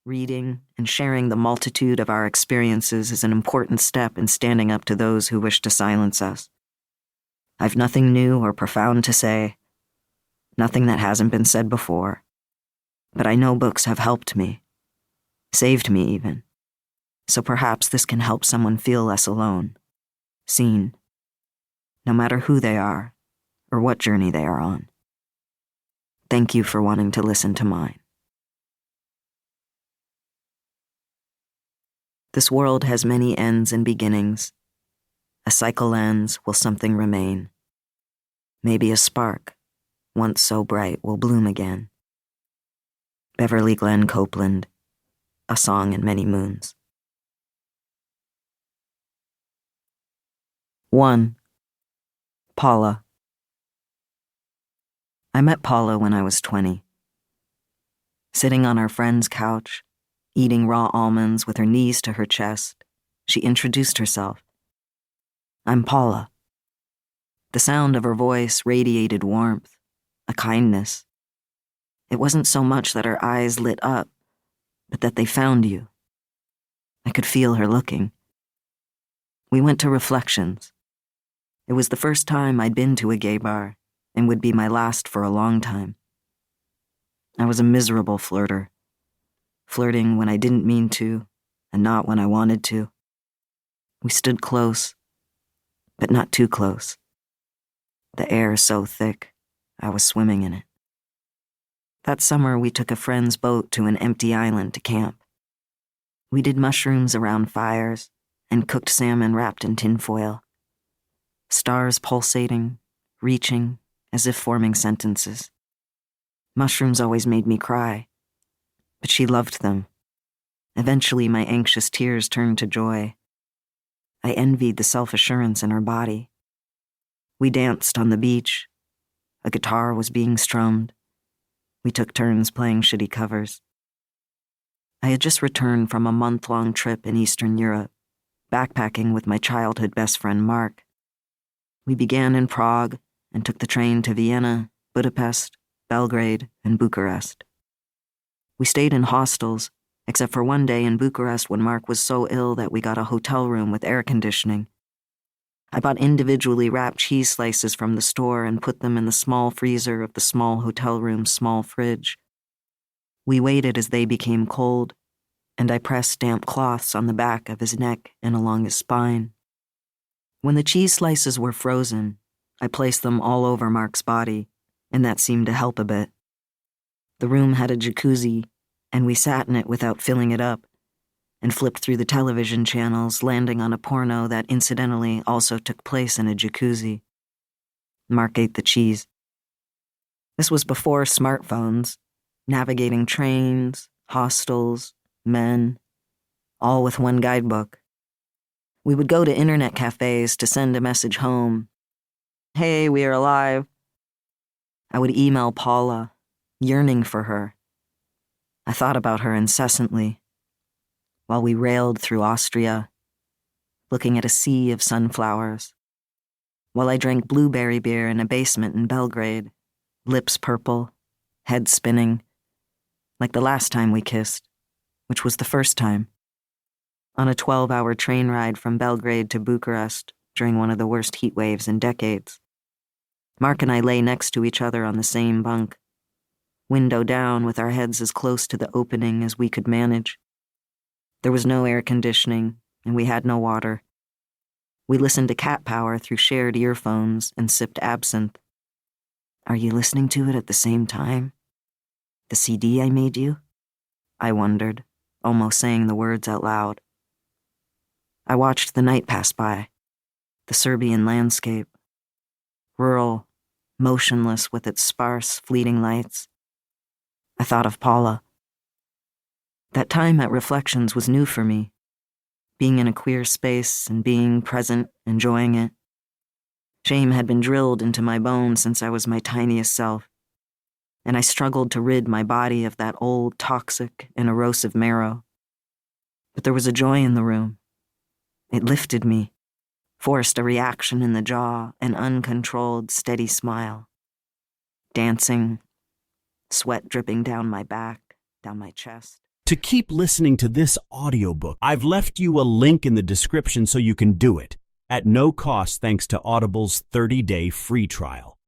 Reading and sharing the multitude of our experiences is an important step in standing up to those who wish to silence us. I've nothing new or profound to say, nothing that hasn't been said before, but I know books have helped me, saved me even, so perhaps this can help someone feel less alone, seen, no matter who they are or what journey they are on. Thank you for wanting to listen to mine. This world has many ends and beginnings. A cycle ends, will something remain? Maybe a spark, once so bright, will bloom again. Beverly Glenn Copeland, A Song in Many Moons. 1. Paula. I met Paula when I was 20. Sitting on our friend's couch, eating raw almonds with her knees to her chest, she introduced herself. I'm Paula. The sound of her voice radiated warmth, a kindness. It wasn't so much that her eyes lit up, but that they found you. I could feel her looking. We went to Reflections. It was the first time I'd been to a gay bar, and would be my last for a long time. I was a miserable flirter, flirting when I didn't mean to, and not when I wanted to. We stood close, but not too close. The air so thick, I was swimming in it. That summer, we took a friend's boat to an empty island to camp. We did mushrooms around fires and cooked salmon wrapped in tinfoil. Stars pulsating, reaching, as if forming sentences. Mushrooms always made me cry, but she loved them. Eventually, my anxious tears turned to joy. I envied the self-assurance in her body. We danced on the beach. A guitar was being strummed. We took turns playing shitty covers. I had just returned from a month-long trip in Eastern Europe, backpacking with my childhood best friend Mark. We began in Prague and took the train to Vienna, Budapest, Belgrade, and Bucharest. We stayed in hostels, except for one day in Bucharest when Mark was so ill that we got a hotel room with air conditioning. I bought individually wrapped cheese slices from the store and put them in the small freezer of the small hotel room's small fridge. We waited as they became cold, and I pressed damp cloths on the back of his neck and along his spine. When the cheese slices were frozen, I placed them all over Mark's body, and that seemed to help a bit. The room had a jacuzzi, and we sat in it without filling it up, and flipped through the television channels, landing on a porno that incidentally also took place in a jacuzzi. Mark ate the cheese. This was before smartphones, navigating trains, hostels, men, all with one guidebook. We would go to internet cafes to send a message home. Hey, we are alive. I would email Paula, yearning for her. I thought about her incessantly, while we railed through Austria, looking at a sea of sunflowers, while I drank blueberry beer in a basement in Belgrade, lips purple, head spinning, like the last time we kissed, which was the first time, on a 12-hour train ride from Belgrade to Bucharest during one of the worst heat waves in decades. Mark and I lay next to each other on the same bunk, window down with our heads as close to the opening as we could manage. There was no air conditioning, and we had no water. We listened to Cat Power through shared earphones and sipped absinthe. Are you listening to it at the same time? The CD I made you? I wondered, almost saying the words out loud. I watched the night pass by, the Serbian landscape, rural, motionless with its sparse, fleeting lights. I thought of Paula. That time at Reflections was new for me, being in a queer space and being present, enjoying it. Shame had been drilled into my bones since I was my tiniest self, and I struggled to rid my body of that old, toxic, and erosive marrow. But there was a joy in the room. It lifted me, forced a reaction in the jaw, an uncontrolled, steady smile. Dancing, sweat dripping down my back, down my chest. To keep listening to this audiobook, I've left you a link in the description so you can do it, at no cost thanks to Audible's 30-day free trial.